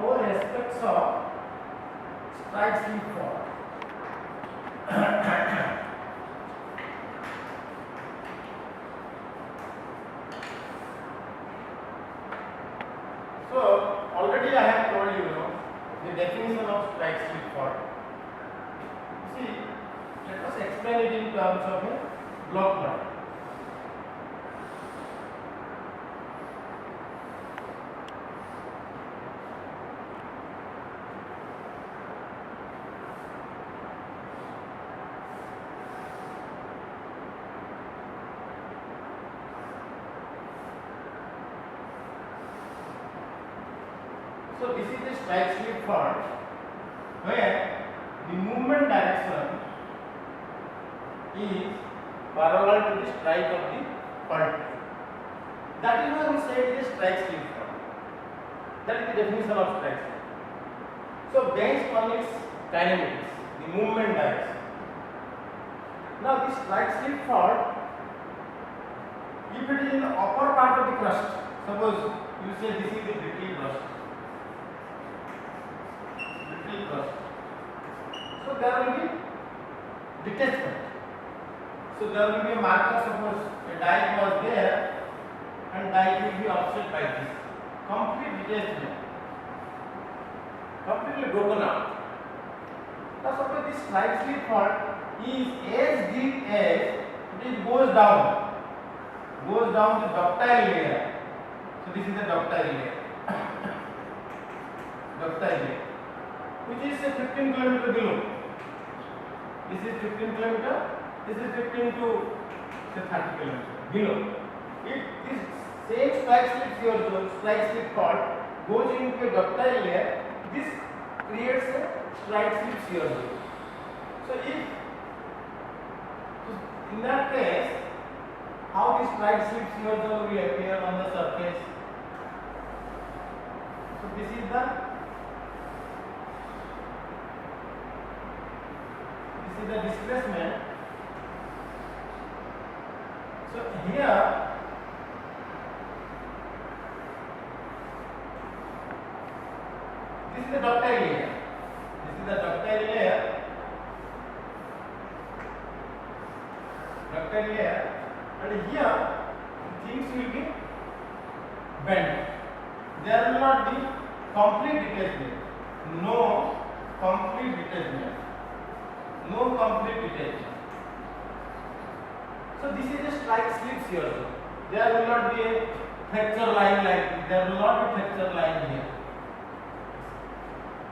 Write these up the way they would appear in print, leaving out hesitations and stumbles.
more aspects of strike slip fault. So already I have told you, the definition of strike slip fault. See, let us explain it in terms of a block model. So this is the strike slip fault where the movement direction is parallel to the strike of the fault. That is why we say it is strike slip fault. That is the definition of strike slip. So based on its dynamics, the movement direction. Now this strike slip fault, if it is in the upper part of the crust, suppose you say this is the brittle crust. So there will be detachment. So there will be a marker, suppose a dike was there and dike will be offset by this. Complete detachment. Completely broken out. Now suppose this strike slip fault is as deep as it goes down the ductile layer. So this is the ductile layer. Ductile layer, which is 15 km below. This is 15 km, this is 15 to 30 km below. If this same strike slip fault goes into a ductile layer, this creates a strike slip shear zone. So in that case, how this strike slip shear zone will appear on the surface? So this is the displacement. So here this is the ductile layer. This is the ductile layer. Ductile layer, and here things will be bent. There will not be complete detachment. No complete detachment. No complete detachment. So this is a strike slip shear zone. There will not be a fracture line like this. There will not be fracture line here.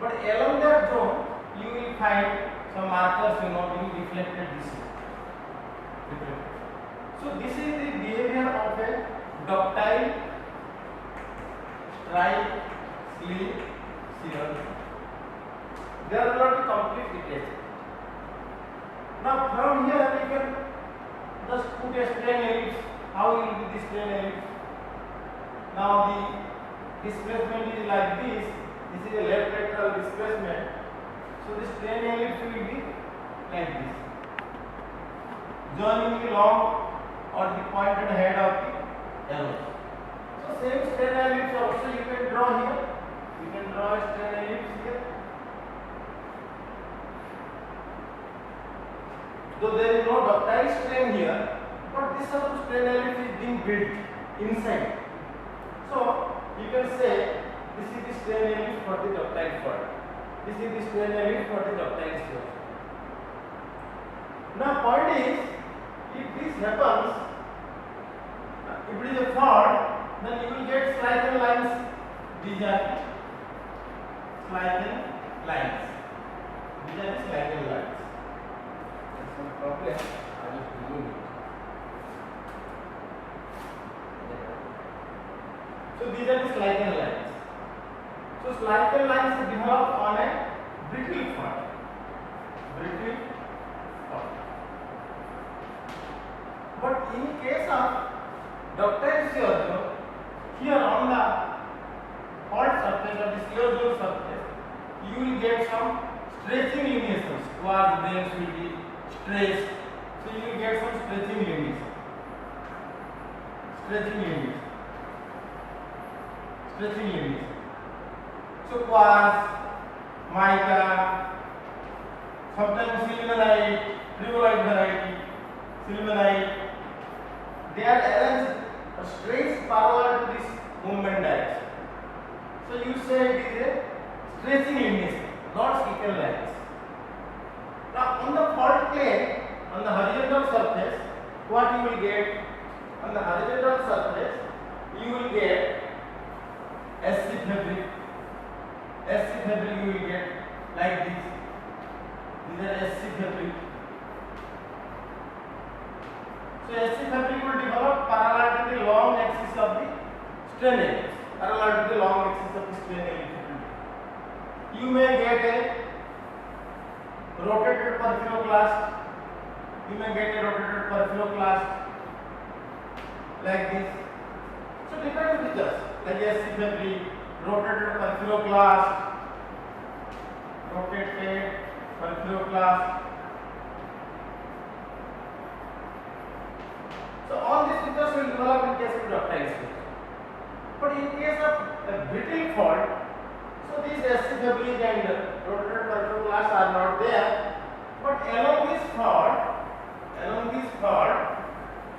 But along that zone, you will find some markers, being reflected this way. So this is the behavior of a ductile strike slip shear zone. There will not be complete detachment. Now from here we can just put a strain ellipse. How will be the strain ellipse? Now the displacement is like this. This is a left lateral displacement. So the strain ellipse will be like this, joining the long or the pointed head of the arrow. So same strain ellipse also you can draw here. You can draw a strain ellipse here. Though there is no ductile strain here, but this sort of strain ellipse is being built inside. So you can say this is the strain ellipse for the ductile fault. This is the strain ellipse for the ductile shear. Now point is, if this happens, if it is a fault, then you will get slight lines. These are slight lines. These are the slight lines. Some problem, I will remove it. So these are the slight lines. So slight lines develop on a brittle fault. Brittle fault. But in case of ductile shear zone, here on the fault surface or the shear zone surface, you will get some stretching lineations towards them will be stretched. So you will get some stretching lineation. Stretching lineation. Stretching lineation. So quartz, mica, sometimes sillimanite, tribolite variety, sillimanite, they are arranged straight parallel to this movement direction. So you say it is a stretching lineage, not spherical lines. Now on the fault plane, on the horizontal surface, what you will get? On the horizontal surface, you will get SC fabric. SC fabric you will get like this. These are SC fabric. So SC fabric will develop parallel to the long axis of the strain element. Parallel to the long axis of the strain element. You may get a rotated porphyroclast. You may get a rotated porphyroclast like this. So different features like SC fabric, rotated porphyroclast, rotated porphyroclast. So all these features will develop in case of ductile structure. But in case of a brittle fault, so these SC fabric and rotated porphyroclast are not there. But along this fault,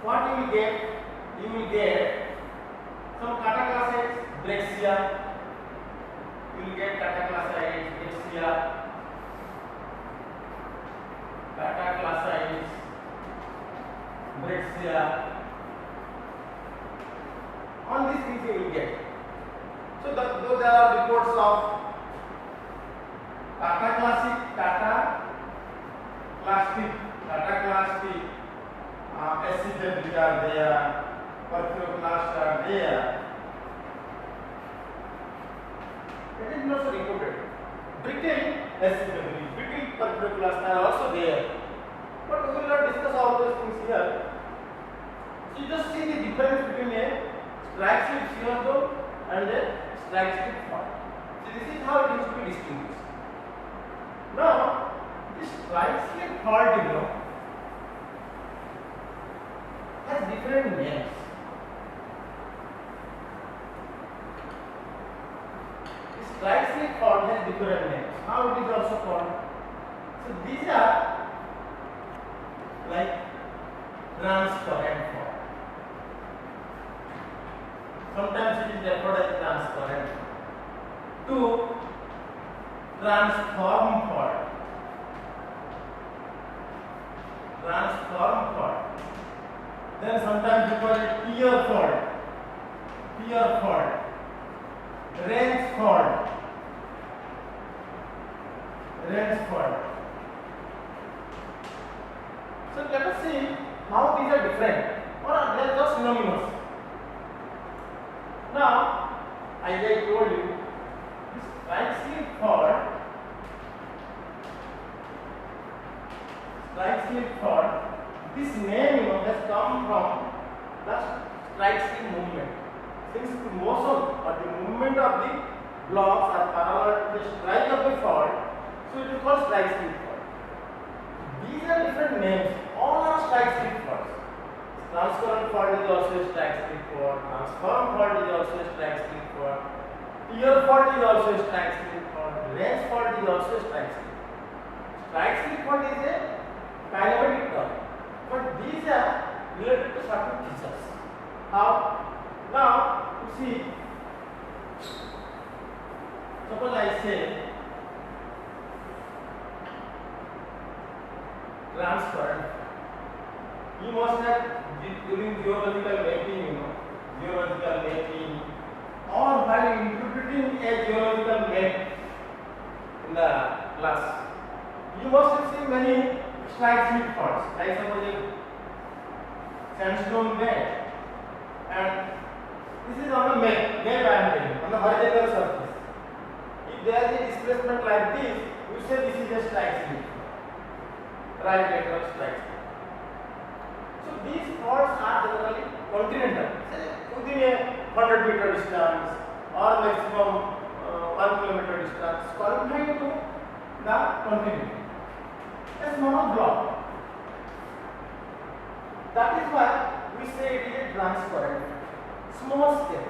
what you will get? You will get some cataclasites, brachia. You will get cataclasites, brachia, brachia. On these things you will get. So though there are reports of cataclastic, SC fabric are there, porphyroclast are there. It is not so reported. Brittle SC fabric, brittle porphyroclast are also there. But we will not discuss all those things here. So you just see the difference between a strike slip shear zone and a strike slip fault. So this is how it is to be distinguished. Now, this strike slip fault, has different names. This strike slip fault has different names. How it is also called? So these are like transparent fault. Sometimes it is referred as transparent. 2. Transform fault. Transform fault. Then sometimes we call it pier fault. Pier fault. Range fault. Range fault. So let us see how these are different, or they are just synonymous. Now, as I told you, this strike slip fault this name has come from the strike slip movement. Since the motion or the movement of the blocks are parallel to the strike of the fault, so it is called strike slip fault. These are different names. All are strike slip faults. Transparent fault is also a strike slip fault. Transform fault is also a strike slip fault. Pier fault is also a strike slip fault. Range fault is also a strike slip. Strike slip fault is a kinematic term, but these are related to certain features. How? Now, you see, suppose I say transparent. You must have during geological mapping, or while interpreting a geological map in the class, you must have seen many strike slip faults, like suppose a sandstone bed, and this is on the map I am taking, on the horizontal surface. If there is a displacement like this, we say this is a strike slip, right lateral strike slip. So these faults are generally continental, say within a 100-meter distance or maximum 1 kilometer distance, confined to the continent. A small block. That is why we say it is a transparent, small scale,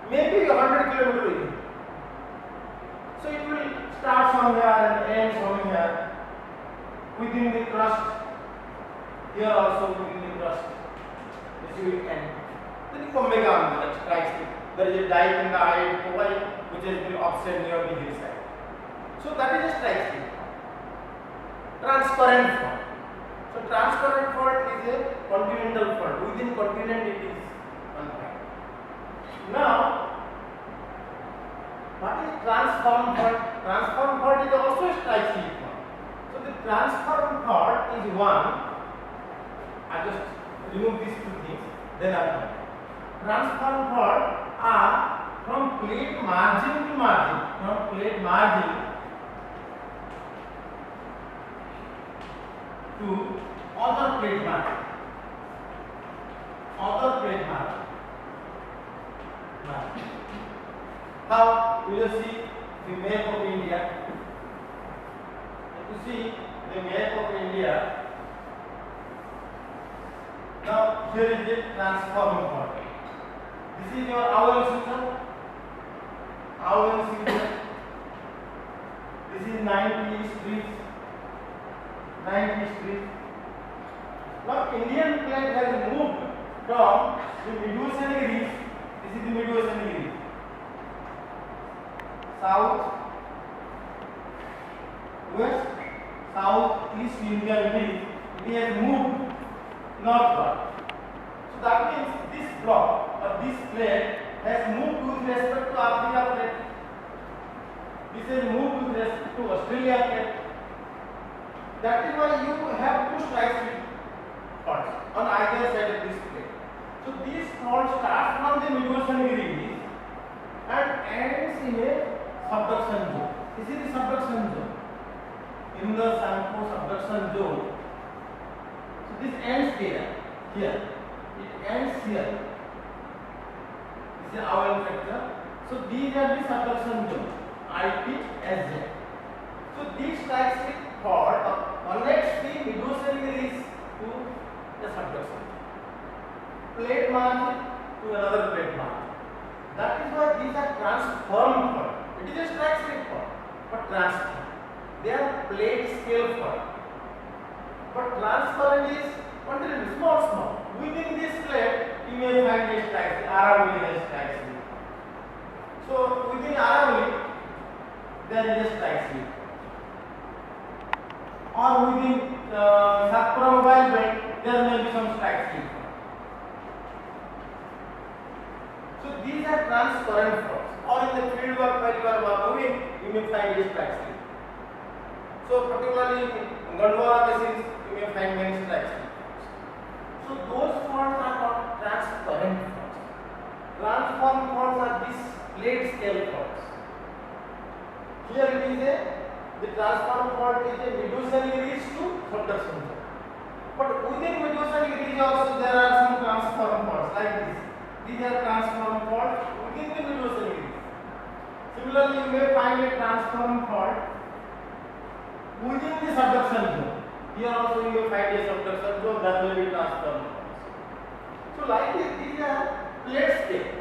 maybe 100 kilometer away. Here also within the crust, this will end. Then the omega on the strike slip. There is a dike in the IIT Bombay which has been offset near the hillside. So that is a strike slip. Transparent fault. So transparent fault is a continental fault. Within continent it is unfault. Now, what is transform fault? Transform fault is also a strike slip fault. So the transform fault is one. I just remove these two things. Then I will. Transform fault are from plate margin to margin. From plate margin to other plate margin. Other plate margin. Now we will see the map of India. If you see the map of India, now here is the transforming fault. This is your owl system. Owl system. This is 90 streets. 90 streets. Now Indian plate has moved from the Medusan ridge. This is the Medusan ridge. South, west, south, east Indian ridge. It has moved northward. So that means this block or this plate has moved with respect to Africa plate. This has moved with respect to Australia plate. That is why you have two strike slip faults on either side of this plate. So this fault starts from the Medusan ridge and ends in a subduction zone. This is the subduction zone. In the Sanko subduction zone. So this ends here. It ends here. This is our factor. So these are the subduction zone. IP, SZ. So these strike slip fault connects the Medusan ridge to the subduction. Plate margin to another plate margin. That is why these are transform fault. It is a strike slip fault, but transform. They are plate scale fault. But transparent is continuous, small. Within this plate, you may find a strike slip. Aravali has strike slip. So within Aravali, there is a strike slip. Or within Satpura mobile belt, there may be some strike slip. So these are transparent faults. Or in the field work while you are moving, you may find a strike slip. So particularly in Gondwana machines, you may find many strike slips. So those faults are called transparent faults. Transform faults are these plate scale faults. Here it is the transform fault is a Medusan ridge to subduction zone. But within Medusan ridge also there are some transform faults like this. These are transform faults within the Medusan ridge. Similarly, you may find a transform fault within the subduction zone. Here also you will find a subduction zone that will be transform faults. So like this, these are plate scale.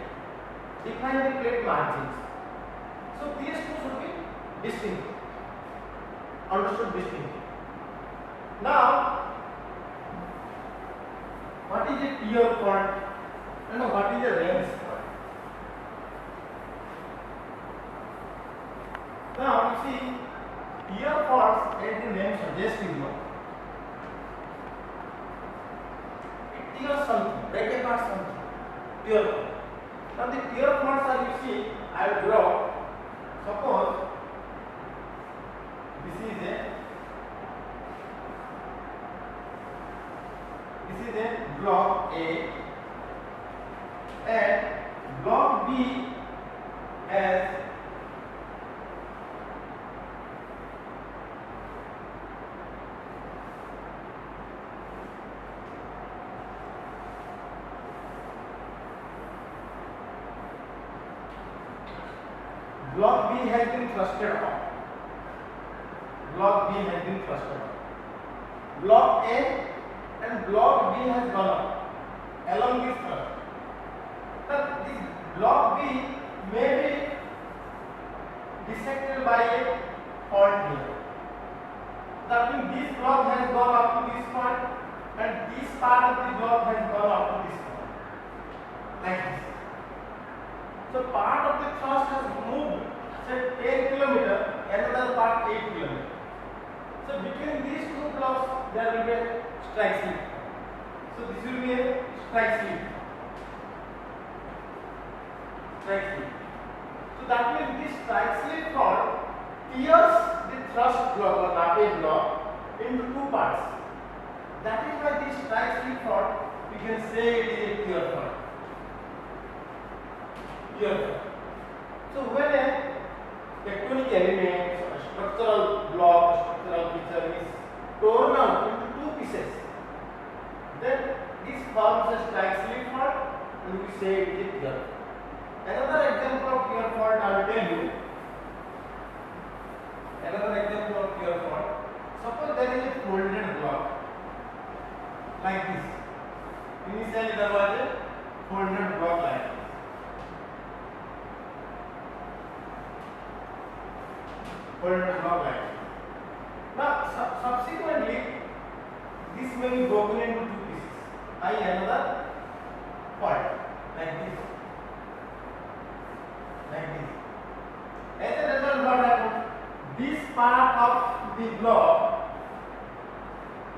Define the plate margins. So these two should be distinct. Understood distinctly. Now, what is a tier fault and what is a range fault? Now, you see, tier faults, as the name suggests you, it tears something, break apart something. Tier fault. Now, the tier faults are, you see, I will draw. Suppose this is a block A and block B has block B has been thrusted off. Block B has been thrusted off. Block A and block B has gone up along this thrust. Now this block B may be dissected by a fault here. That means this block has gone up to this point and this part of the block has gone up to this point, like this. So part of the thrust has moved, say 10 kilometer, another part 8 kilometer. So between these two blocks there will be a strike slip. So this will be a strike slip. Strike slip. So that means this strike slip fault tears the thrust block or nape block into two parts. That is why this strike slip fault we can say it is a tear fault. Tear fault. So when a tectonic element, a structural block, structural feature is torn out into two pieces, then this forms a strike slip fault and we say it is a tear fault. Another example of tear fault I will tell you. Another example of tear fault. Suppose there is a folded block like this. Initially there was a folded block like this. Folded block like this. Now subsequently this may be broken into two pieces. Another fault like this. Like this. As a result, what happens? This part of the block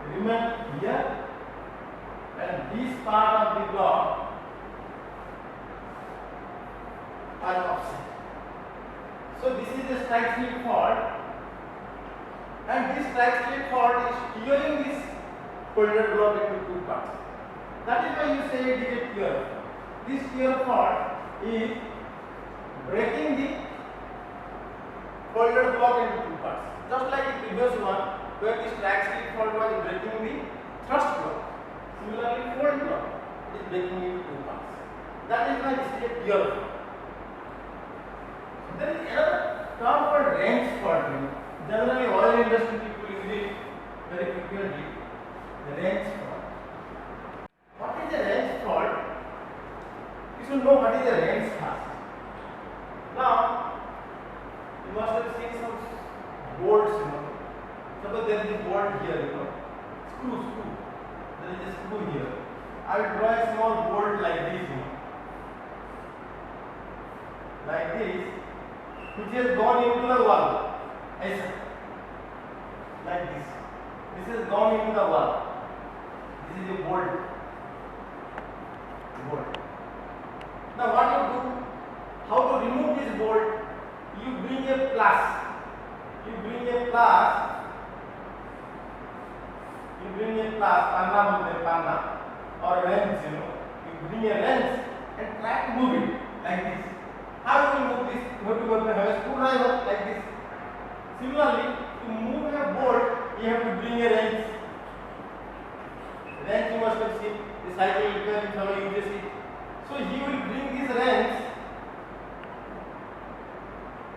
remains here, and this part of the block are offset. So this is the strike slip fault, and this strike slip fault is tearing this folded block into two parts. That is why you say it is a tear. This tear fault is breaking the folded block into two parts, just like the previous one where the strike slip fault was breaking the thrust block. Similarly, fold block is breaking into two parts. That is why this is a tear fault. There is another term called wrench fault. Generally, oil industry people use it very frequently. The wrench fault. What is a wrench fault? You should know what is a wrench first. Now, you must have seen some bolts, Suppose there is a bolt here, Screw. There is a screw here. I will draw a small bolt like this, Like this, which has gone into the wall. Like this. This has gone into the wall. This is a bolt. Now what you do? How to remove this bolt? You bring a plus. Panna or wrench, You bring a wrench and try to move it like this. How you will move this? You have to have a screwdriver like this. Similarly, to move a bolt, you have to bring a wrench. Wrench you must have seen. The cycle repair uses it. So he will bring this wrench.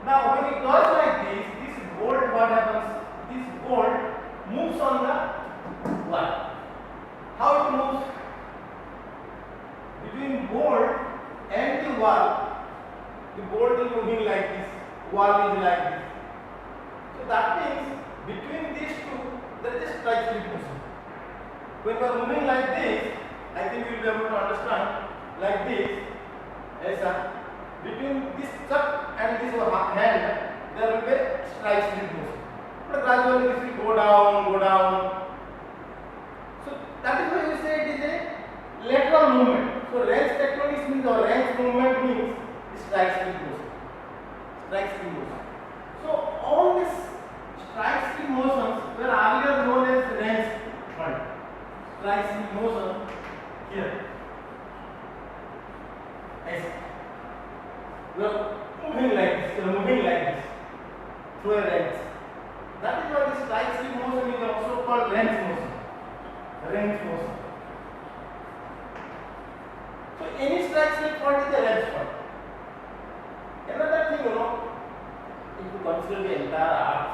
Now when it goes like this bolt, what happens? This bolt moves on the wall. How it moves? Between bolt and the wall, the bolt is moving like this, wall is like this. So that means between these two, there is a strike slip motion. When we are moving like this, I think you will be able to understand like this. Between this chuck and this hand, there will be a strike slip motion. But gradually this will go down. So that is why you say it is a lateral movement. So wrench tectonics means, or wrench movement means strike slip motion. So all these strike slip motions were earlier known as wrench fault. Strike slip motion here. We are moving like this through a wrench. That is why the strike slip motion is also called wrench motion. So any strike slip fault is a wrench fault. Another thing, if you consider the entire earth,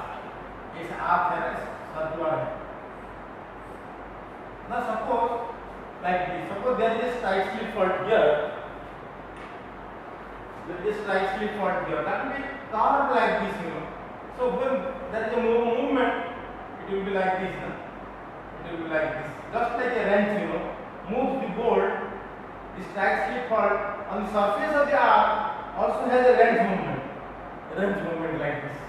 this earth has circular. Now suppose like this. Suppose there is a strike slip fault here. That will be curved like this, So when there is a movement, it will be like this. just like a wrench, moves the bolt, the strike slip fault on the surface of the arc also has a wrench movement like this.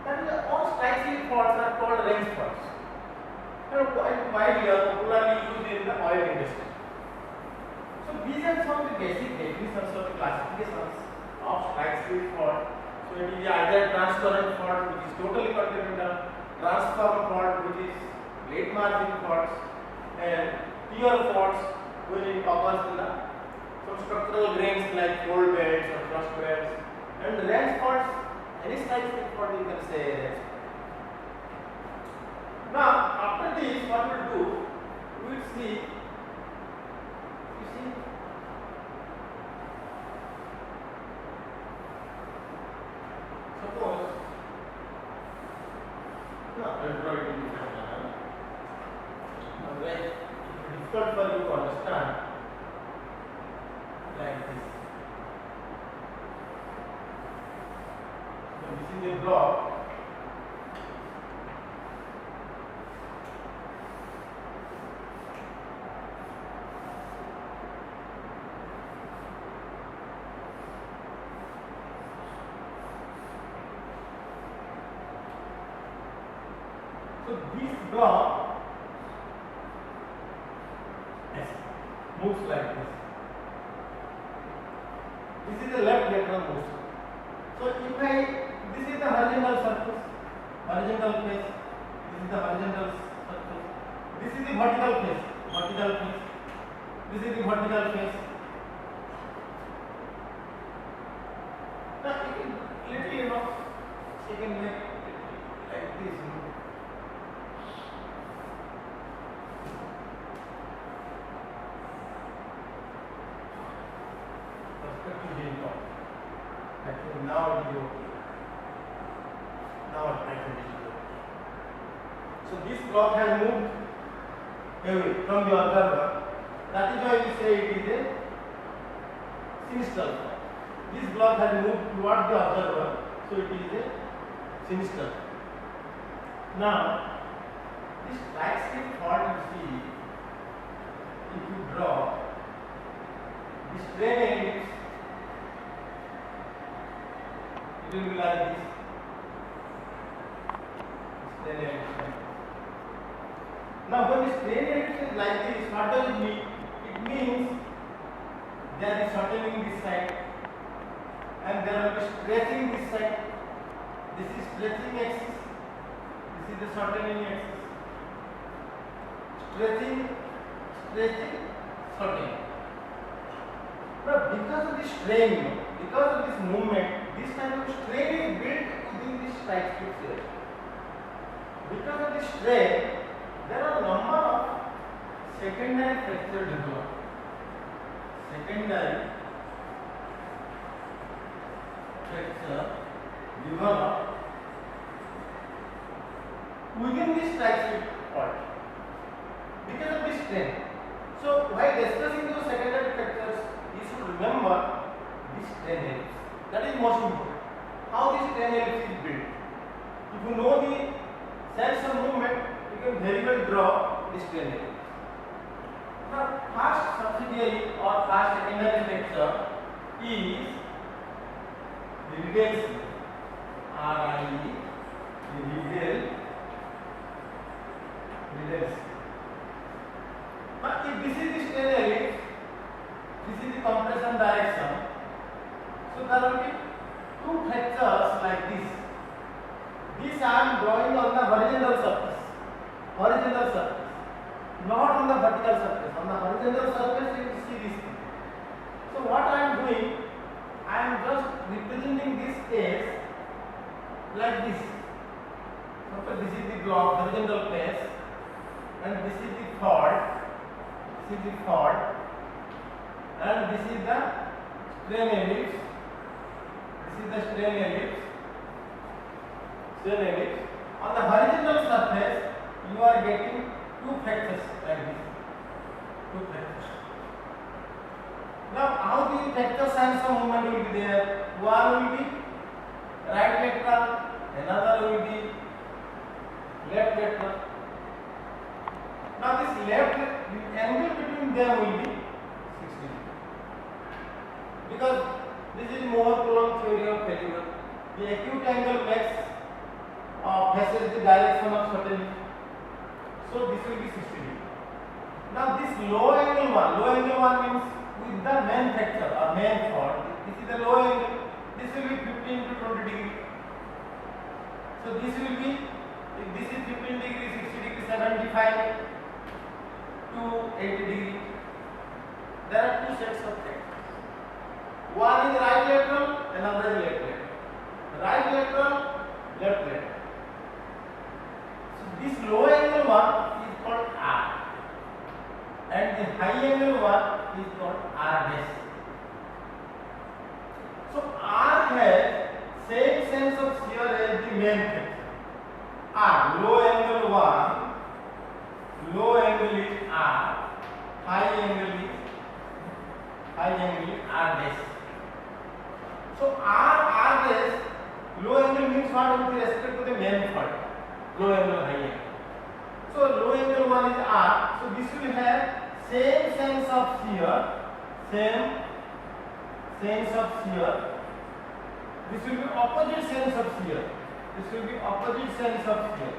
That is, all strike slip faults are called wrench faults and quite widely or popularly used in the oil industry. So these are some of the basic definitions of the classifications of strike slip fault. So it is either transparent fault, which is totally continental, transform fault, which is late margin faults, and pure faults, which occurs in some structural grains like fold beds or thrust beds, and wrench faults, any strike slip fault you can say wrench. Now after this, what we will do, we will see. Suppose, I will draw it in different manner. Otherwise, it is difficult for you to understand like this. So this is a block. So this block moves like this. This is the left lateral motion. So if this is the horizontal surface, horizontal face. This is the horizontal surface. This is the vertical face, vertical face. This is the vertical face. Now you can you can make it like this. Now it is okay. Now I can do it. So this block has moved away from the observer. That is why we say it is a sinister. This block has moved towards the observer, so it is a sinister. Now this strike slip fault, you see, if you draw the strain ellipse, it will be like this. Strain ellipse. Now when the strain ellipse is like this, what does it mean? It means there is shortening this side and there will be stretching this side. This is stretching axis. This is the shortening axis. Stretching, shortening. Now because of this strain, because of this movement, this kind of strain is built within this strike slip here. Because of this strain, there are a number of secondary fracture developed. Secondary fracture developed within this strike slip fault because of this strain. So while discussing those secondary fractures, you should remember this strain ellipse. That is most important. How this strain ellipse is built. If you know the sense of movement, you can very well draw this strain ellipse. Now, first subsidiary or first secondary fracture is the radial slip. R-I-E, the radial slip. But if this is the strain ellipse, this is the compression direction. So there will be two fractures like this. This I am drawing on the horizontal surface, not on the vertical surface. On the horizontal surface you will see this thing. So what I am doing, I am just representing this as like this. Okay, this is the block, horizontal face, and this is the fault. This is the fault, and this is the strain ellipse. This is the strain ellipse. On the horizontal surface, you are getting two fractures like this. Two fractures. Now, how the fracture signs of movement will be there? One will be right lateral, another will be left lateral. Now this left, the angle between them will be 60 degree. Because this is more prolonged theory of failure. The acute angle faces the direction of certainty. So this will be 60 degree. Now this low angle one means with the main factor or main fault. This is the low angle. This will be 15 to 20 degree. So this will be, if this is 15 degree, 60 degree, 75 to 80 degree. There are two sets of factors. One is right lateral, another is left lateral. Right lateral, left lateral. So this low angle one is called R, and the high angle one is called R dash. So R has same sense of shear as the main factor. R, low angle one, low angle is R, high angle is R dash. So R dash, low angle means what with respect to the main fault, low angle, high angle. So low angle one is R, so this will have same sense of shear, same sense of shear. This will be opposite sense of shear. This will be opposite sense of shear.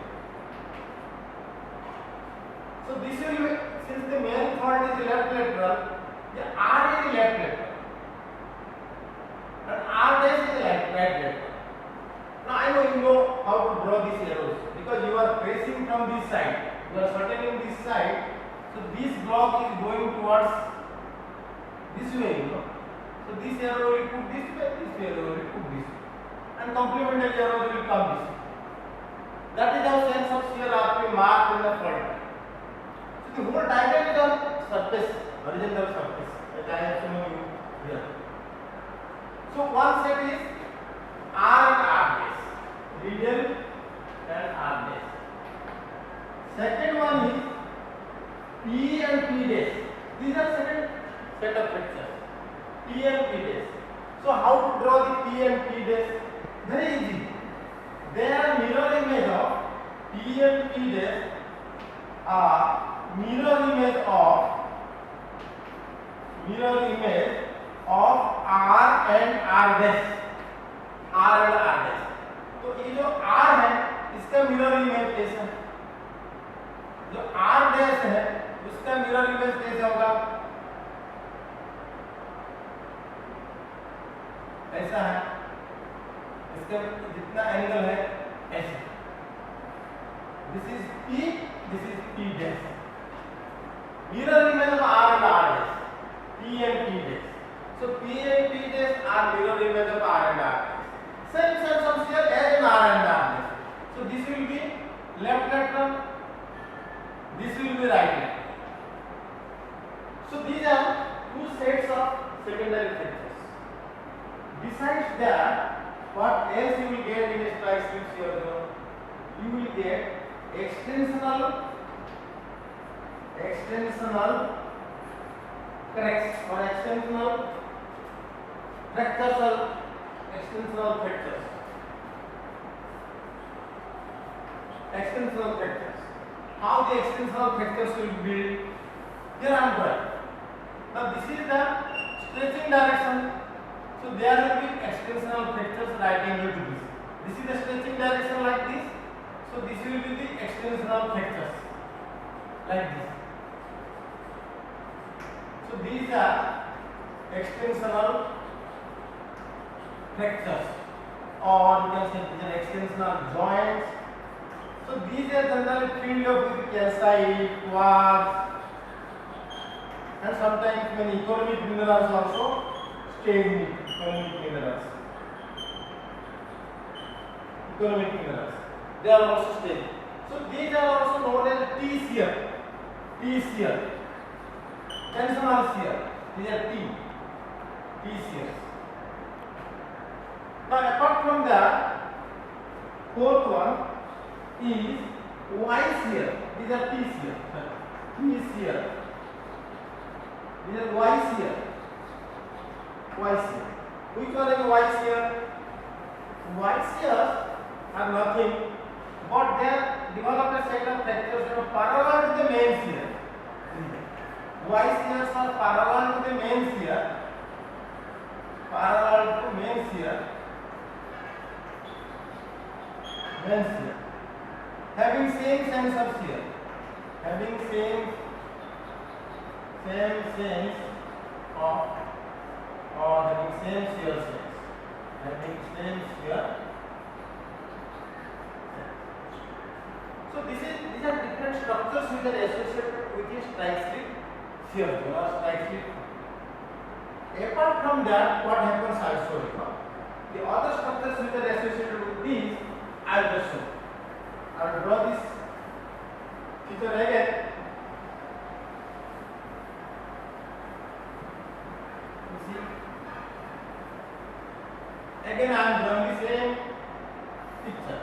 So this will be, since the main fault is left lateral, the R is left lateral and R dash is right lateral. Now I know you know how to draw these arrows because you are tracing from this side. You are certaining this side. So this block is going towards this way, you know. So this arrow will put this way, this arrow will put this way, and complementary arrows will come this way. That is how sense of shear are to be marked in the fault. So the whole diagram is on surface, horizontal surface, as I have shown you here. So one set is R and R dash, radial and R dash. Second one is P and P dash. These are second set of pictures. P and P dash. So how to draw the P and P dash? Very easy. They are mirror image of P and P dash are mirror image of R and R dash. R and R dash. तो ये जो R है इसका mirror image कैसा है? जो R dash है उसका mirror image कैसे होगा? ऐसा है, इसका जितना एंगल है ऐसा. This is P dash. Mirror image of R and R dash. P and P dash. So P and P dash are mirror image of R and R dash. Same sense of shear as in R and R dash. So this will be left lateral. This will be right lateral. So these are two sets of secondary features. Besides that, what else you will get in a strike slip shear zone? You will get extensional cracks or extensional fractures or extensional fractures. Extensional fractures. How the extensional fractures will be built? Here I am drawing. Now this is the stretching direction. So there will be extensional fractures right angle to this. This is the stretching direction like this. So this will be the extensional fractures like this. So these are extensional fractures, or you can say these are extensional joints. So these are generally filled up with calcite, quartz, and sometimes many economic minerals also stay in economic minerals. They are also staying. So these are also known as T shear. Tensional shear. These are T shears. Now apart from that, fourth one is Y shear. These are T shear. These are Y shear. Which one is Y shear? Y shears are nothing but their develop a set of fractures that are parallel to the main shear. Y shears are parallel to the main shear. Parallel to main shear. Main shear. Having same sense of shear. Having same sense of, or having same shear sense. Having same shear. So these are different structures which are associated with the strike slip shear or strike slip. Apart from that, what happens also, the other structures which are associated with these, I will just show. I will draw this figure again. You see, again I am drawing the same picture.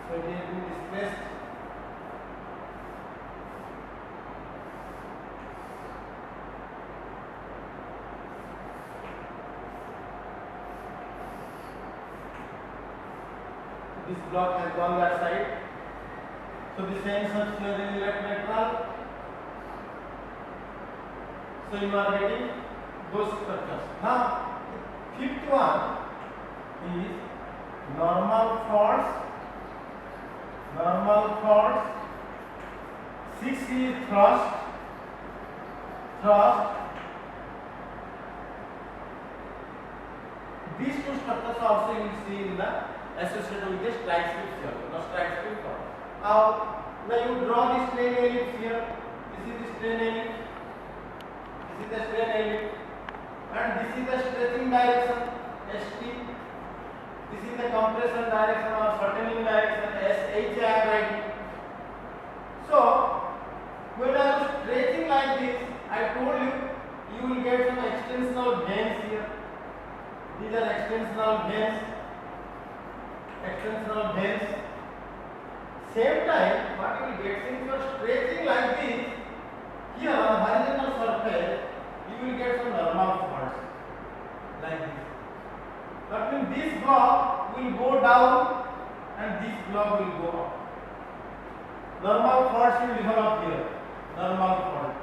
So it has been displaced. This block has gone that side. So the same such here in the left lateral. So you are getting those structures. Now, the fifth one is normal force. Normal force. 6 is thrust. These two structures also you will see in the associated with the strike slip shear. Now strike slip form. Now you draw the strain ellipse here. This is the strain ellipse. This is the strain ellipse. And this is the stretching direction, ST. This is the compression direction or shortening direction, SH I am writing. So when I was stretching like this, I told you, you will get some extensional veins here. These are extensional veins. Extensional veins. Same time, what you will get, since you are stretching like this, here on the horizontal surface, you will get some normal faults like this. But when this block will go down and this block will go up. Normal faults will develop here. Normal fault.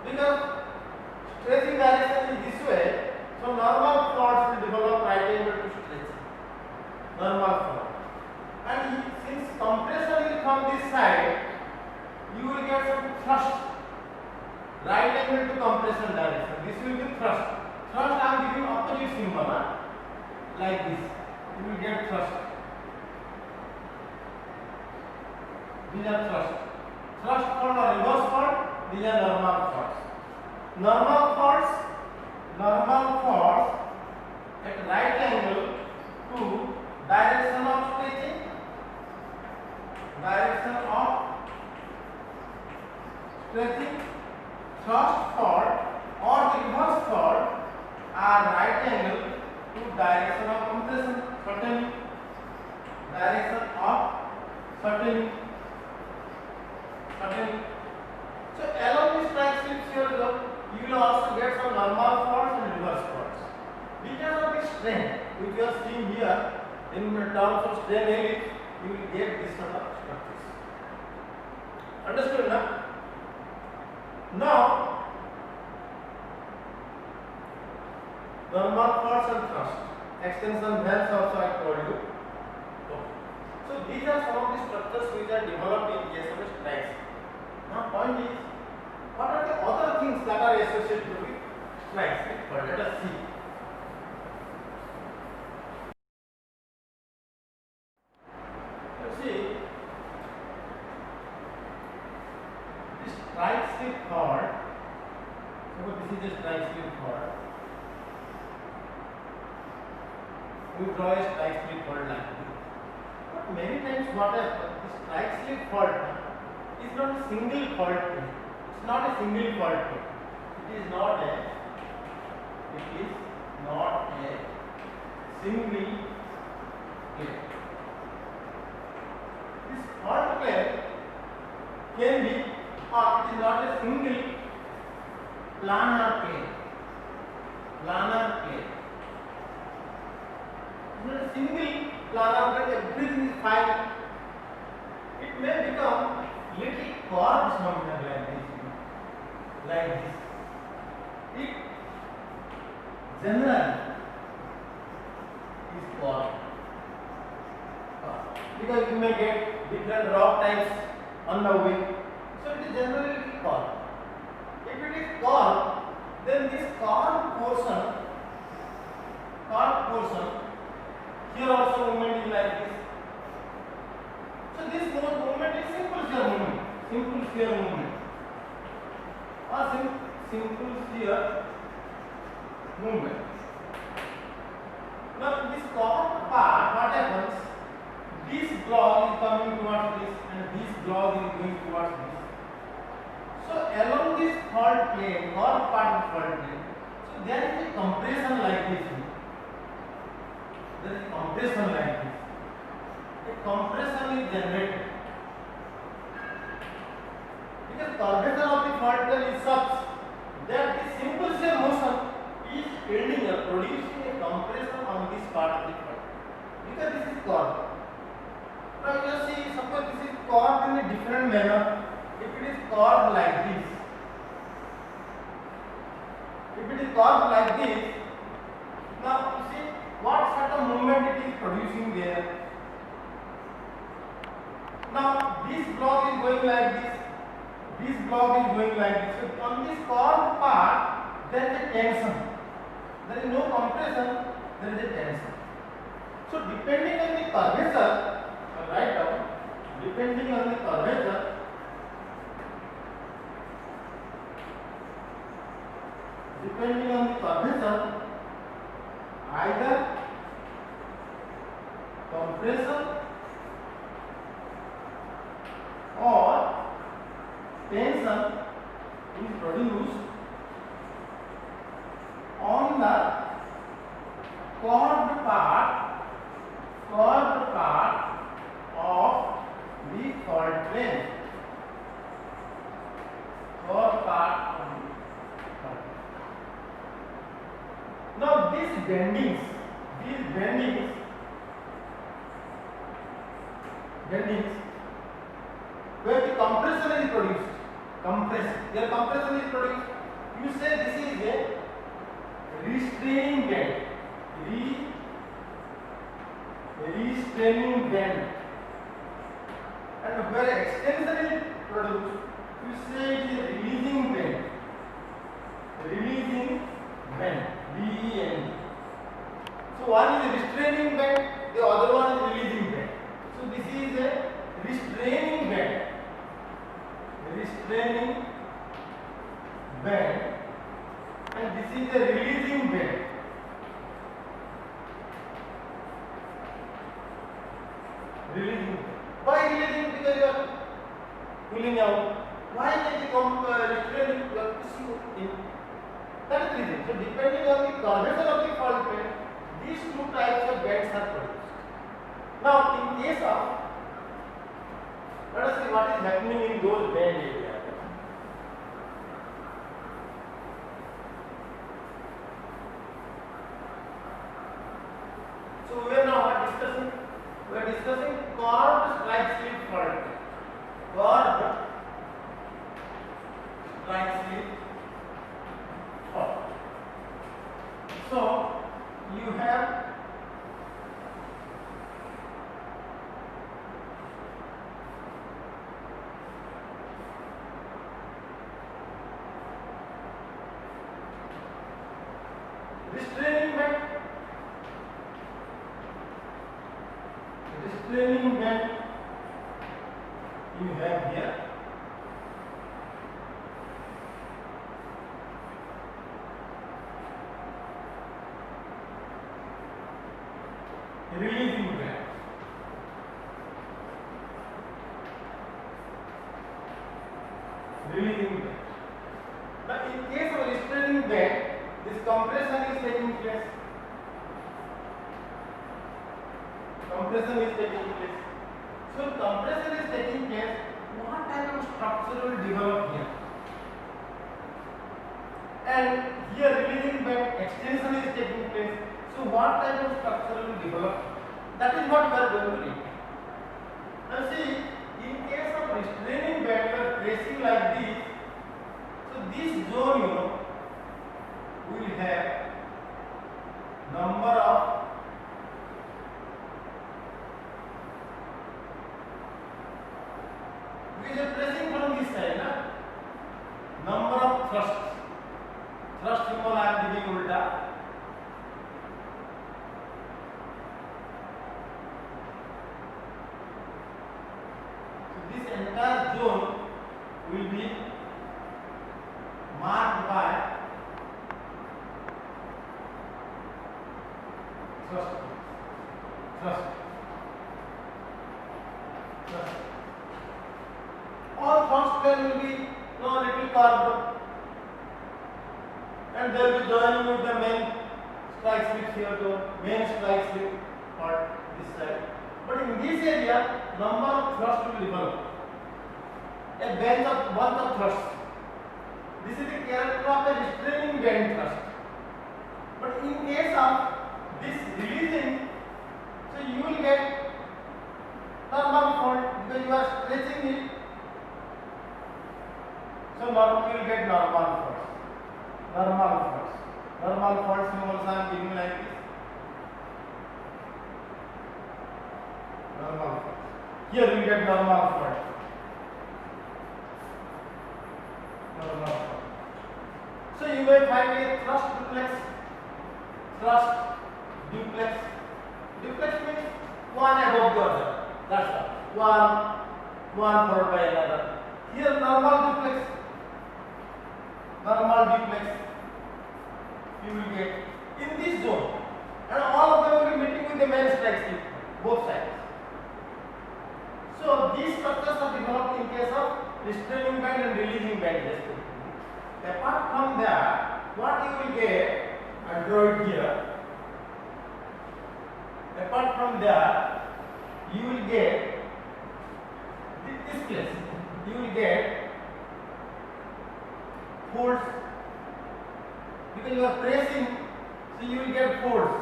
Because stretching direction is this way, so normal faults will develop right angle to stretching. Normal fault. And since compression is from this side, you will get some thrust. Right angle to compression direction. This will be thrust. Thrust I am giving opposite symbol, like this. You will get thrust. These are thrust. Thrust fault or reverse fault, these are normal faults. Normal faults at right angle to direction of stretching, thrust fault or the reverse fault are right angle to direction of compression, shortening, direction of shortening. So along this strike slip shear, you will also get some normal faults and reverse faults. Because of the strain which you are seeing here, in terms of strain ellipse, you will get this sort of structures. Understood now? Now, normal faults and thrust, extension vanes also I told you. So these are some of the structures which are developed in case of a strike slip. Now point is, what are the other things that are associated with strike slip? But let us see. You see, this strike slip fault. So this is a strike slip fault. We draw a strike slip fault like this. But many times what happens, the strike slip fault is not a single fault. It's not a single fault. It is not a single plane. This fault plane can be, or it is not a single planar plane. a single planar band, everything is fine. It may become little curved somewhere like this, like this. It generally is curved because you may get different rock types on the way. So it is generally curved. If it is curved, then this curved portion, here also movement is like this. So this movement is simple shear movement, or simple shear movement. Now this curved part, what happens? This block is coming towards this, and this block is going towards this. So along this fault plane, curved part of fault plane, so there is a compression like this. There is a compression like this. A compression is generated because curvature of the fault plane is such that the simple shear motion is ending up producing a compression on this part of the fault because this is curved. Now you see, suppose this is curved in a different manner. If it is curved like this, now you see what sort of movement it is producing there. Now this block is going like this, So on this curved part, there is a tension. There is no compression, there is a tension. So depending on the curvature, write down, depending on the curvature, either compression or tension is produced on the curved part of the fault plane. Now these bendings where the compression is produced, you say this is a restraining band, and where extension is produced, you say it is a releasing band, BEN. So one is a restraining band, the other one is releasing band. So this is a restraining band, and this is a releasing band. Why releasing? Because you are pulling out. Why can you restraining? You are pushing in. That is the reason. So depending on the curvature of the fault plane, these two types of bands are produced. Now in case of, let us see what is happening in those band areas. So we are now discussing curved strike slip fault. So you have restraining band you have here. Releasing band. Now in case of restraining band, this compression is taking place. So compression is taking place. What type of structure will develop here? And here releasing band extension is taking place. So what type of structure will develop? That is what we are going to read. Now see, in case of restraining band, we are tracing like this. So this zone, will have number of because you are pressing from this side, number of thrusts. Thrust symbol I am giving ulta. So this entire zone will be marked by thrust. All thrust plane will be little curved, and they will be joining with the main strike slip here, the main strike slip part this side. But in this area, number of thrust will develop. A bunch of thrusts. This is the character of a restraining band thrust. But in case of this releasing, so you will get normal fold because you are stretching it. So you will get normal folds. Normal folds symbols I am giving like this. Normal folds. Here you get normal fold. So you may find a thrust duplex. Duplex means one above the other. That's all. One followed by another. Here normal duplex. You will get in this zone, and all of them will be meeting with the main strike slip, both sides. So these structures are developed in case of restraining band and releasing band. Apart from that, what you will get, I draw it here. Apart from that, you will get this place. You will get folds because you are pressing, so you will get folds.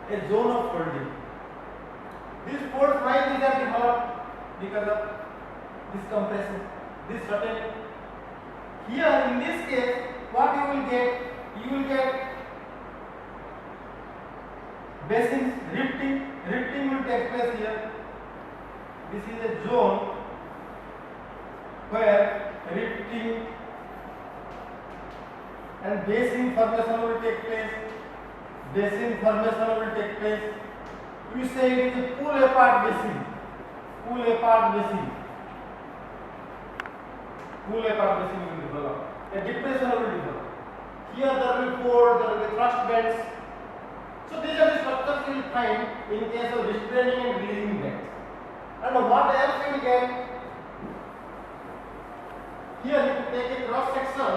A zone of folding. These folds, why these are developed? Because of this compression, this certain. Here in this case, what you will get? You will get basins, rifting will take place here. This is a zone where rifting and basin formation will take place. We say it is a pull apart basin. Pull apart basin will develop. A depression will develop. Here there will be fold, there will be thrust bands. So these are the structures you will find in case of restraining and releasing bands. And what else you will get? Here you could take a cross section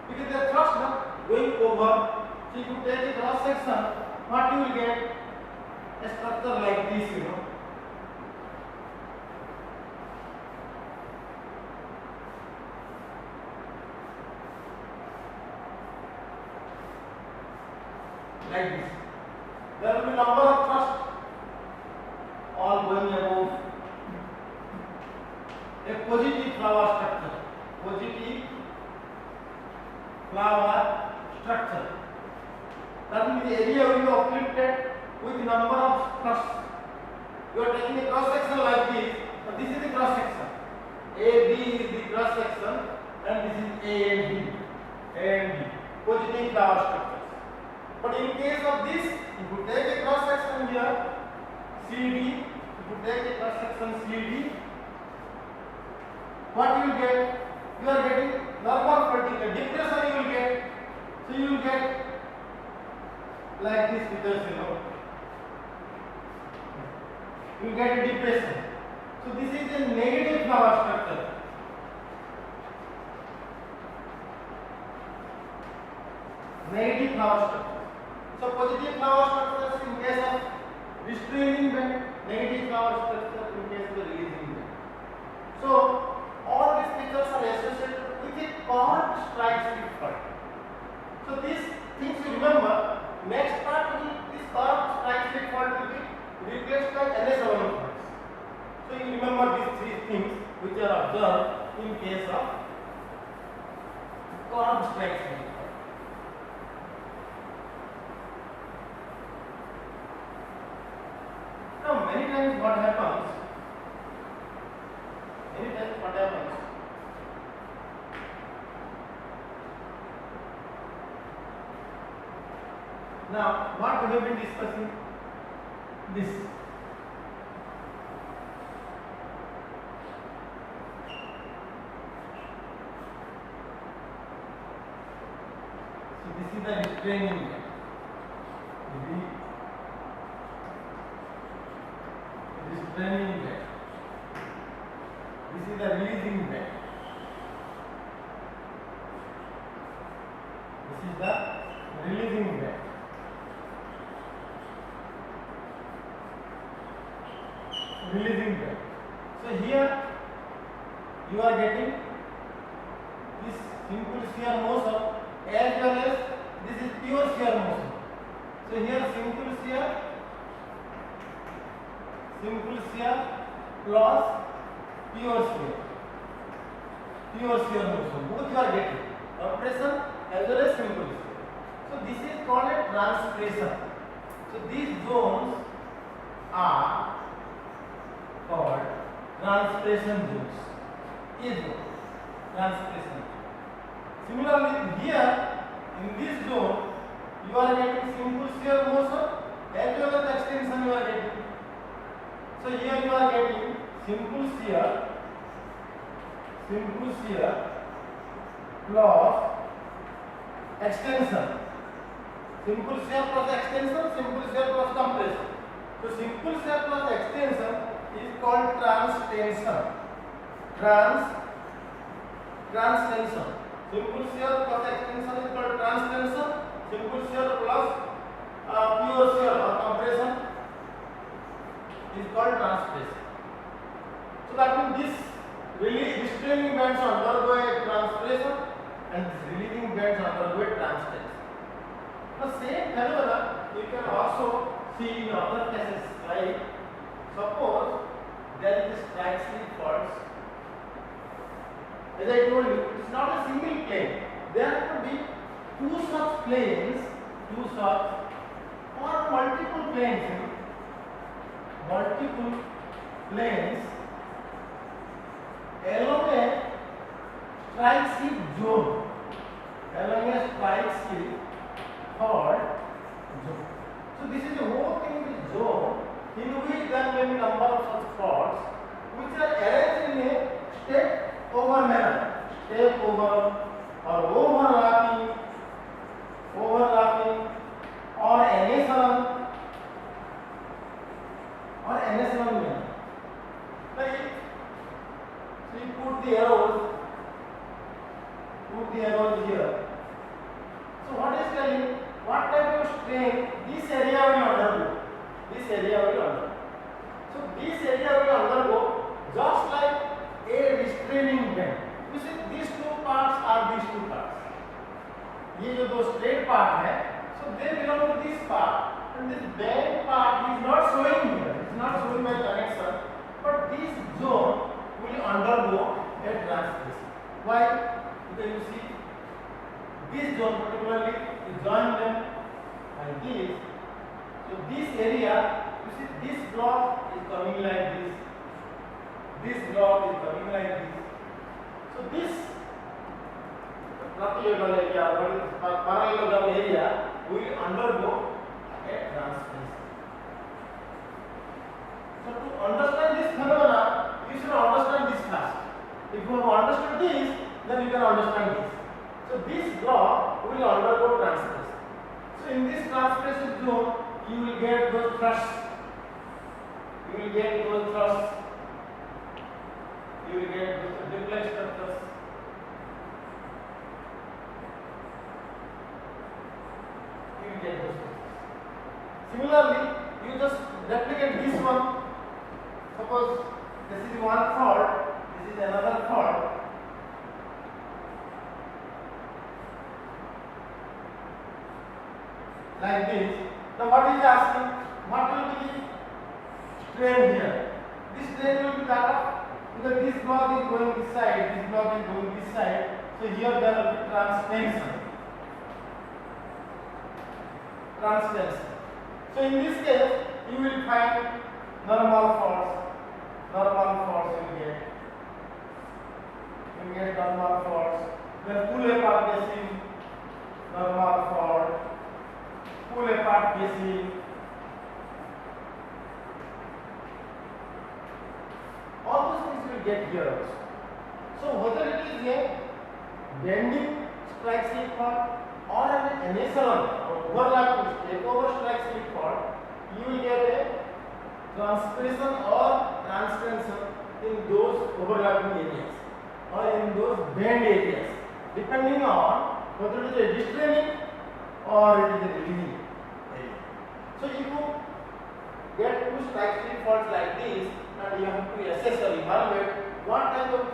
because the thrust going over. So you could take a cross section. What you will get? A structure like this, like this. There will be number of thrusts all going above. A positive flower structure. That means the area will be uplifted with number of thrusts. You are taking a cross section like this, but this is the cross section. A, B is the cross section, and this is A and B. Positive flower structures. But in case of this, if you take a cross section here, CD, what you will get? You are getting normal folding. A depression you will get. So you will get like this figures, You will get a depression. So this is a negative flower structure. Negative flower structure. So positive flower structures in case of restraining band, negative flower structure in case of the releasing band. So all these features are associated with a curved strike slip fold. things which are observed in case of curved strike slip. Now many times what happens? Now what we have been discussing? This. So this is the restraining band. Restraining band. This is the releasing band. This is the releasing band. Releasing band. So here you are getting this simple shear motion as well as this is pure shear motion. So here simple shear plus pure shear motion. Both you are getting compression as well as simple shear. So this is called a transpression. So these zones are called transpression zones. Is transpression. Similarly, here in this zone, you are getting simple shear motion as well as extension you are getting. So here you are getting simple shear plus extension. Simple shear plus extension, simple shear plus compression. So simple shear plus extension is called transtension. Transtension. Simple shear plus extension is called transtension. Simple shear plus pure shear or compression is called transpression. So that means this restraining bands undergo a transpression and this releasing bands undergo a transtension. The same phenomena you can also see in other cases, like suppose there is strike slip faults. As I told you, it is not a single plane. There could be two such planes, or multiple planes along a strike slip zone, fault zone. So this is the whole thing with zone in which there may be number of such faults which are arranged in a step over manner, or overlapping or NS1 manner. Like, so you put the arrows here. So what is telling what type of strain this area will undergo? So this area will undergo just like a restraining band. You see these two parts are these two parts. ये जो दो straight part है, so they belong to this part, and this band part is not showing here. It's not showing by connection, but this zone will undergo a transpression. Why? Because you see this zone particularly, you join them like this. So this area, you see this block is coming like this. This block is coming like this. So this parallelogram area will undergo a transpression. So to understand this phenomena, you should understand this first. If you have understood this, then you can understand this. So this block will undergo transpression. So in this transpression zone, you will get those thrusts. You will get those duplex structures. You will get those structures. Similarly, you just replicate this one. Suppose this is one fault, this is another fault. Like this. Now what is asking? What will be strain here? This strain will be that of because this block is going this side, this block is going this side, so here there will be transtension. Transtension. So in this case, you will find normal force. Normal force you will get. You will get normal force. Then pull apart casing. Normal force. Pull apart casing. All those things you will get here also. So whether it is a bending strike slip fault or an initial overlap takeover strike slip fault, you will get a transpression or transtension in those overlapping areas or in those bend areas, depending on whether it is a restraining or it is a relieving area. So if you get two strike slip faults like this, and you have to assess or evaluate what type of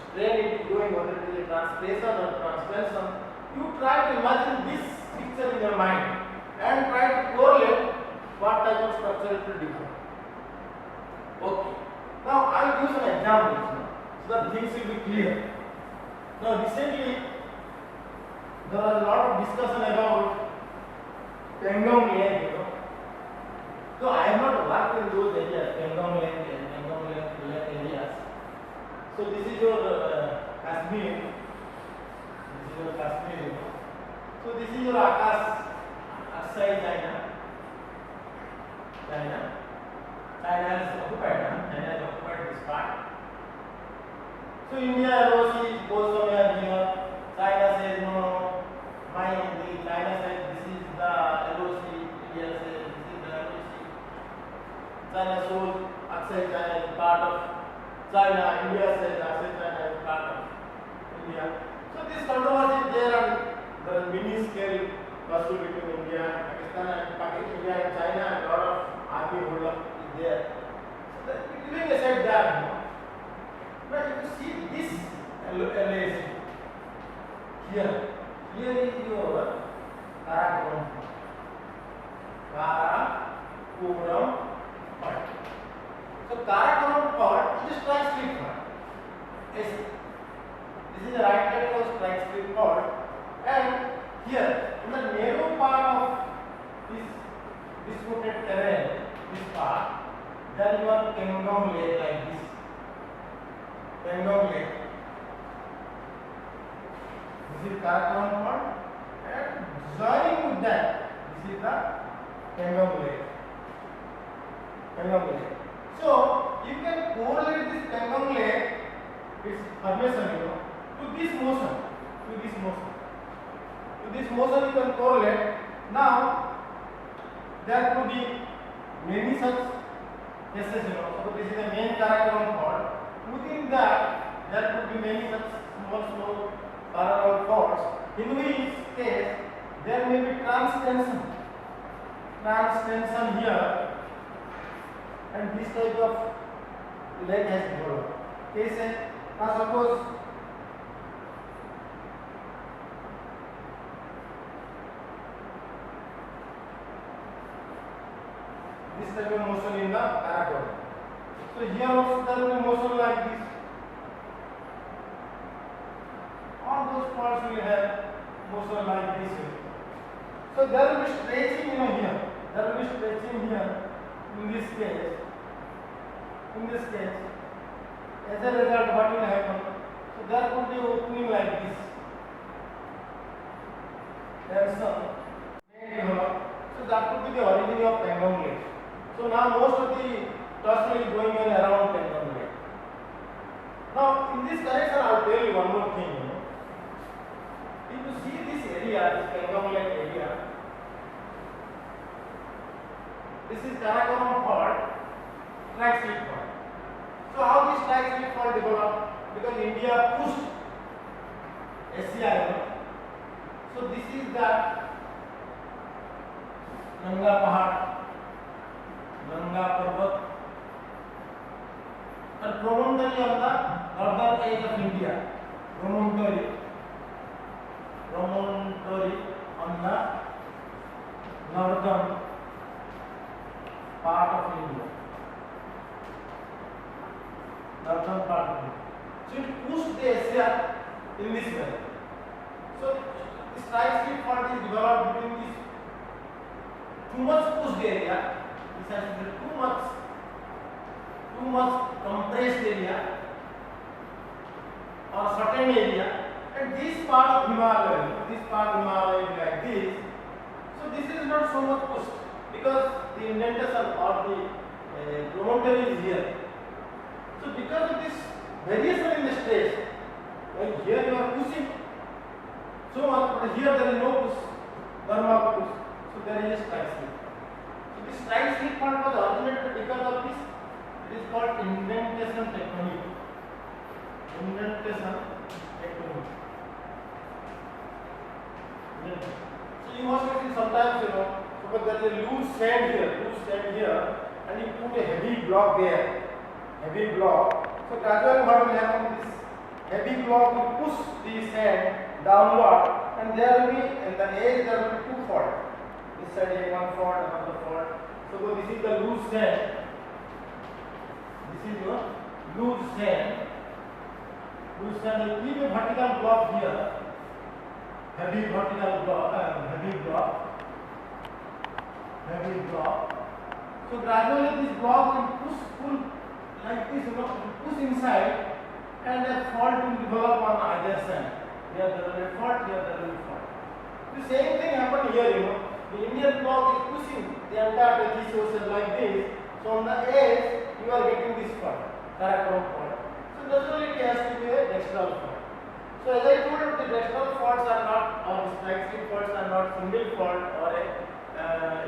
strain it is going, whether it is a transpression or transtension, you try to imagine this picture in your mind and try to correlate what type of structure it will develop. Okay. Now I will give some examples so that things will be clear. Now recently there was a lot of discussion about Pangong length, So I have not worked in those areas, Pangong length areas. So this is your Kashmir. This is your Kashmir. So this is your Aksai China. China has occupied. China has occupied this part. So India LOC goes somewhere here. China says no. China says this is the LOC. India says this is the LOC. China shows Aksai China is part of China. India says Aksai China is part of India. So this controversy is there, and there is mini scale tussle between India and Pakistan India and China, and a lot of army hold up is there. So leaving aside that, but if you see this LAC here is your Karakoram fault. So Karakoram fault is a strike slip fault. This is the right lateral strike slip fault, and here in the narrow part of this disputed terrain, this part, then you have Pangong lake like this. Pangong lake. This is Karakoram fault, and joining with that, this is the Pangong lake. Pangong lake. So you can correlate this Pangong lake, its formation, to this motion. To this motion you can correlate. Now there could be many such cases, So this is the main Karakoram fault. Within that there could be many such small parallel faults, in which case there may be transtension here, and this type of leg has developed. Now suppose this type of motion in the Karakoram. So here also there will be motion like this. All those parts will have motion like this. So there will be stretching here. There will be stretching here in this case. As a result, what will happen? So there could be opening like this. Tension. So that could be the origin of Pangong lake. So now most of the tussle is going on around Pangong lake. Now in this connection, I will tell you one more thing. If you see this area, this Pangong lake area, this is Karakoram fault, strike slip fault. So how this strike slip fault developed? Because India pushed Asia. So this is the Nanga Parvat, and promontory on the northern edge of India. Promontory on the northern part of India. northern part of it. So it pushed the Asia in this way. So the strike slip fault is developed between this too much pushed area, this has to be too much compressed area or certain area, and this part of Himalaya, is like this. So this is not so much pushed because the indentation or the promontory is here. So because of this variation in the stress, when here you are pushing so much, but here there is no push, thermal push, so there is a strike slip. So this strike slip fault was originated because of this. It is called indentation tectonic. Indentation tectonic. So you must have seen sometimes, suppose there is a loose sand here, and you put a heavy block there, So gradually what will happen? This heavy block will push the sand downward, and there will be, in the edge there will be two faults. This side one fault, another fault. So this is the loose sand. This is your loose sand. You keep a vertical block here. Heavy block. So gradually this block will pull like this, push inside, and a fault will develop on either side. Here there will be a fault, here there will be a fault. The same thing happened here, The Indian block is pushing the entire Turkish Ocean like this. So on the edge, you are getting this fault, character fault. So naturally it has to be a dextral fault. So as I told you, the dextral faults are not, or strike slip faults are not single fault, or it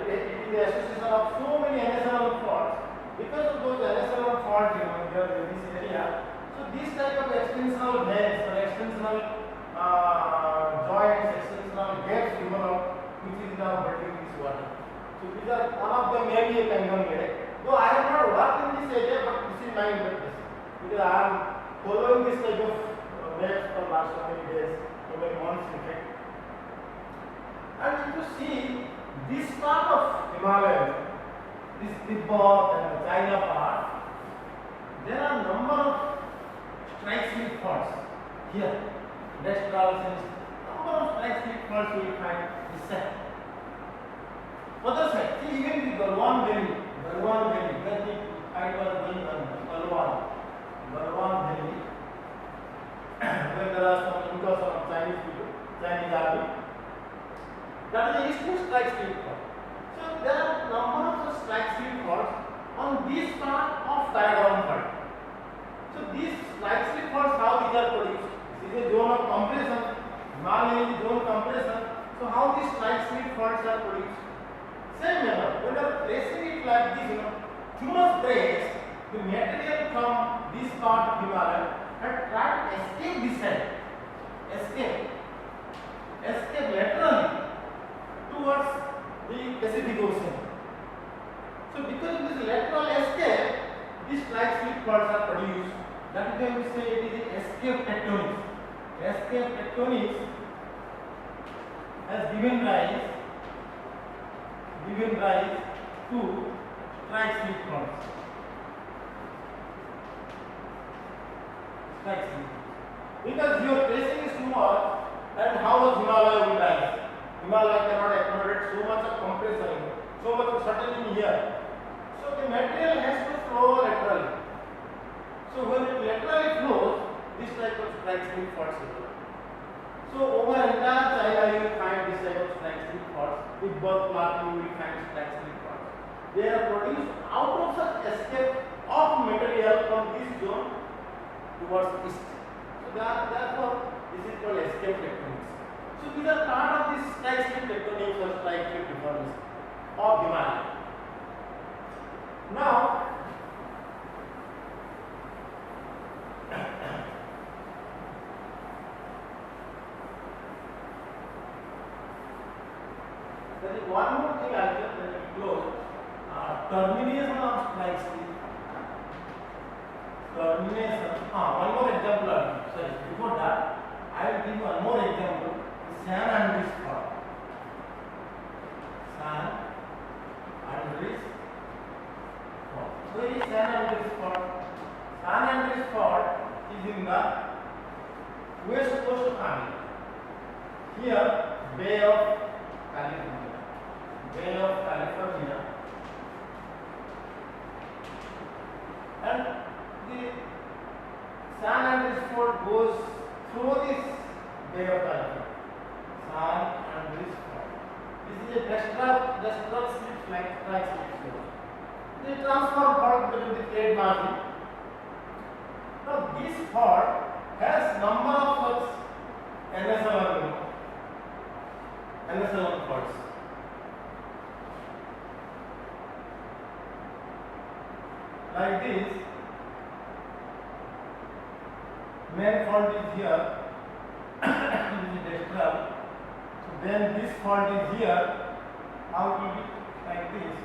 is the association of so many NSL faults. Because of those NSL faults, here in this area, so this type of extensional veins or extensional joints, extensional gaps develop, which is now holding this water. So these are one of them, maybe a conglomerate. Though I have not worked in this area, but this is my interpretation, because I am following this type of maps for last so many days, so many months in fact. And if you see this part of Himalaya, this Tibet and the China part, there are number of strike slip faults here. Dextral sense, number of strike slip faults you will find this side. Other side, see even the Galwan Valley, where the fight was going on, Galwan Valley, where there are some incursion of Chinese people, Chinese army. That is the eastern strike slip fault. So there are number of strike slip faults on this part of diagram fault. So these strike slip faults, how these are produced? This is a zone of compression. Himalaya is zone compression. So how these strike slip faults are produced? Same manner, when you are placing it like this, too much breaks, the material from this part of Himalaya had tried to escape this side, escape laterally towards the Pacific Ocean. So because of this lateral escape, these strike slip faults are produced. That is why we say it is escape tectonics. Escape tectonics has given rise to strike slip faults. Because your pressing is too much, and how does Himalaya will rise? Himalaya cannot accommodate so much of compression, so much of settling here. So the material has to flow laterally. So when it laterally flows, this type of strike slip faults develop. So over entire China you will find this type of strike slip faults. With both plateau you will find strike slip faults. They are produced out of such escape of material from this zone towards east. So therefore this is called escape tectonics. So these are part of this strike slip tectonics or strike slip deformation of Himalaya. Now there is one more thing I will tell you close. Termination of strike slip. Termination. One more example. Sorry, before that, I will give you one more example. San Andreas fault. San Andreas fault. Where is San Andreas fault? San Andreas Andreas fault is in the west coast of America. Here, Bay of California. Bay of California. And the San Andreas fault goes through this Bay of California. San Andreas fault. This is a destral slip like strike slip. The transform fault between the plate margin. Now this fault has number of such NS11 faults. Like this, main fault is here, this is destral. So then this fault is here, how it will be like this.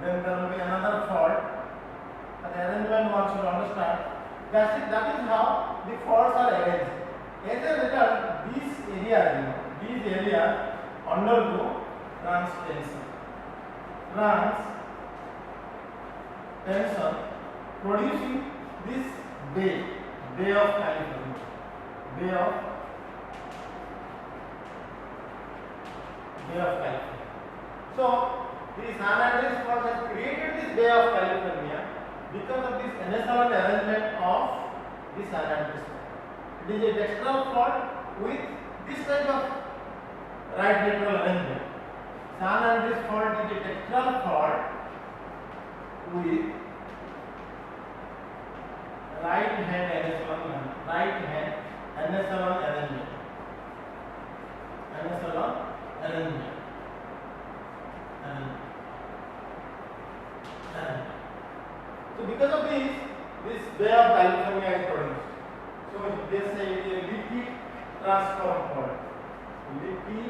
Then there will be another fault. The arrangement one should understand. That is how the faults are arranged. As a result, these areas undergo transtension. Transtension producing this Bay of California. Bay of California. So the San Andreas fault has created this Bay of California because of this NS11 arrangement of the San Andreas fault. It is a dextral fault with this type of right lateral arrangement. San Andreas fault is a dextral fault with right hand NS11 arrangement. So because of this Bay of California is produced. So they say it is a leaky transform fault. Leaky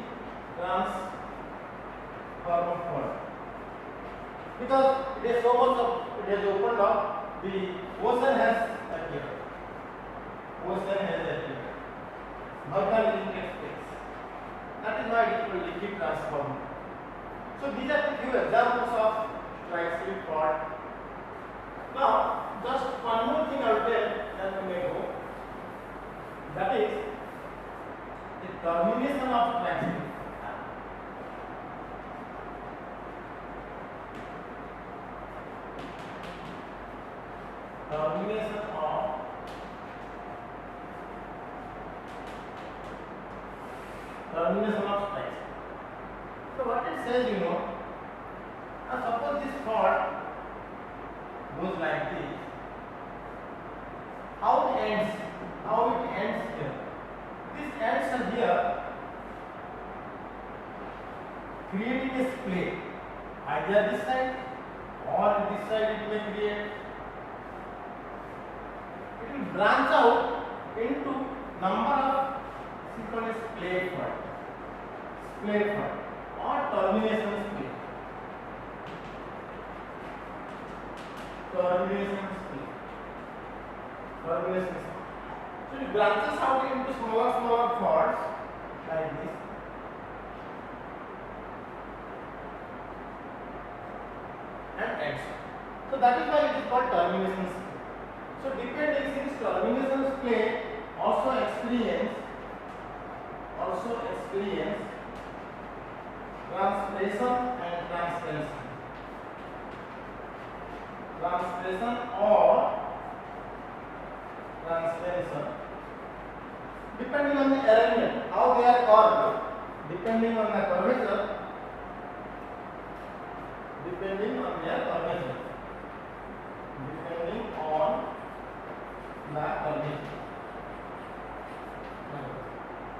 transform fault. Because it is so much of it has opened up, the ocean has appeared. Volcanic space. That is why it is called leaky transform. So these are the few examples of strike slip fault. Now, just one more thing I will tell as we may go. That is the termination of strike slip. Termination of strike. So what it says, now suppose this fault goes like this. How it ends here. This ends here, creating a split. Either this side or this side it may create. It will branch out into number of synchronous plate fault or termination split. So it branches out into smaller faults like this. And ends. So that is why it is called termination split. So depending since termination split also experience transpression and transtension. Transpression or transtension, depending on the arrangement, how they are curved, depending on the curvature, depending on the curvature.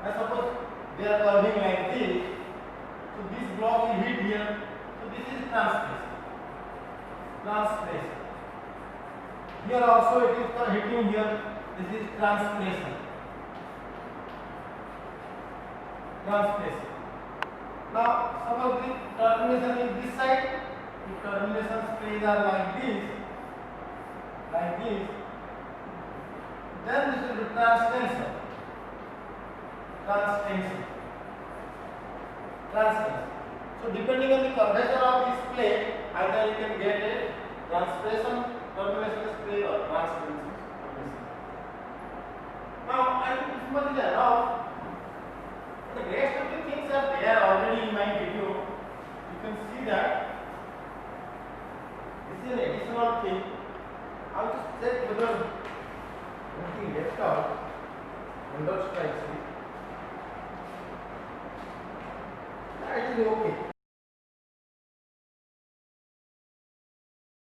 Now suppose they are curving like this, so this block will hit here, so this is transpression. Here also it is hitting here, this is transpression. Now suppose the termination is this side, the termination splays are like this, then this will be transtension. So depending on the curvature of this plate, either you can get a transpression, termination spray or transtension. symbol is enough. The rest of the things are there already in my video. You can see that this is an additional thing. I will just check whether anything left out under strikes. It is okay.